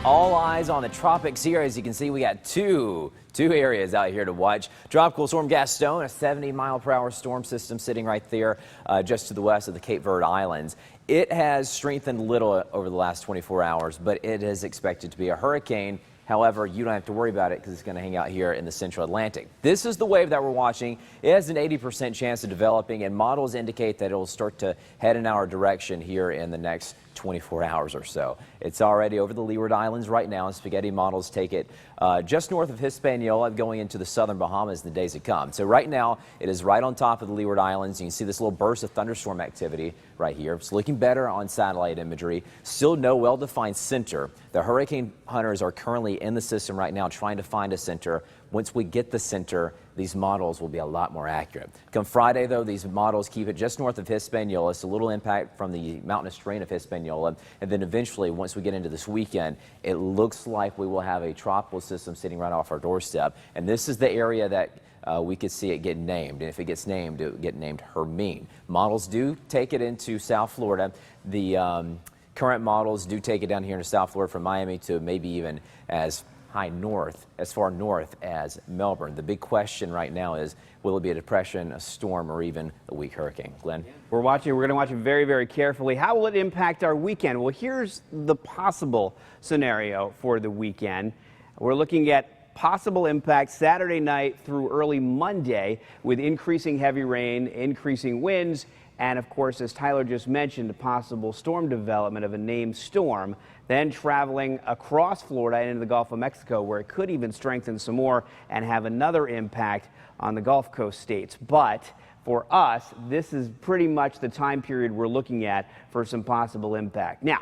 All eyes on the tropics here. As you can see, we got two areas out here to watch. Tropical storm Gaston, a 70-mile-per-hour storm system sitting right there just to the west of the Cape Verde Islands. It has strengthened a little over the last 24 hours, but it is expected to be a hurricane. However, you don't have to worry about it because it's going to hang out here in the central Atlantic. This is the wave that we're watching. It has an 80% chance of developing, and models indicate that it will start to head in our direction here in the next 24 hours or so. It's already over the Leeward Islands right now, and spaghetti models take it just north of Hispaniola, going into the southern Bahamas in the days to come. So right now, it is right on top of the Leeward Islands. You can see this little burst of thunderstorm activity right here. It's looking better on satellite imagery. Still no well-defined center. The hurricane hunters are currently in the system right now trying to find a center. Once we get the center, these models will be a lot more accurate. Come Friday, though, these models keep it just north of Hispaniola. It's a little impact from the mountainous terrain of Hispaniola. And then eventually, once we get into this weekend, it looks like we will have a tropical system sitting right off our doorstep. And this is the area that we could see it get named. And if it gets named, it will get named Hermine. Models do take it into South Florida. The current models do take it down here into South Florida from Miami to maybe even as high north, as far north as Melbourne. The big question right now is, will it be a depression, a storm, or even a weak hurricane? Glenn? We're going to watch it very, very carefully. How will it impact our weekend? Well, here's the possible scenario for the weekend. We're looking at possible impact Saturday night through early Monday with increasing heavy rain, increasing winds, and of course, as Tyler just mentioned, a possible storm development of a named storm, then traveling across Florida and into the Gulf of Mexico, where it could even strengthen some more and have another impact on the Gulf Coast states. But for us, this is pretty much the time period we're looking at for some possible impact. Now,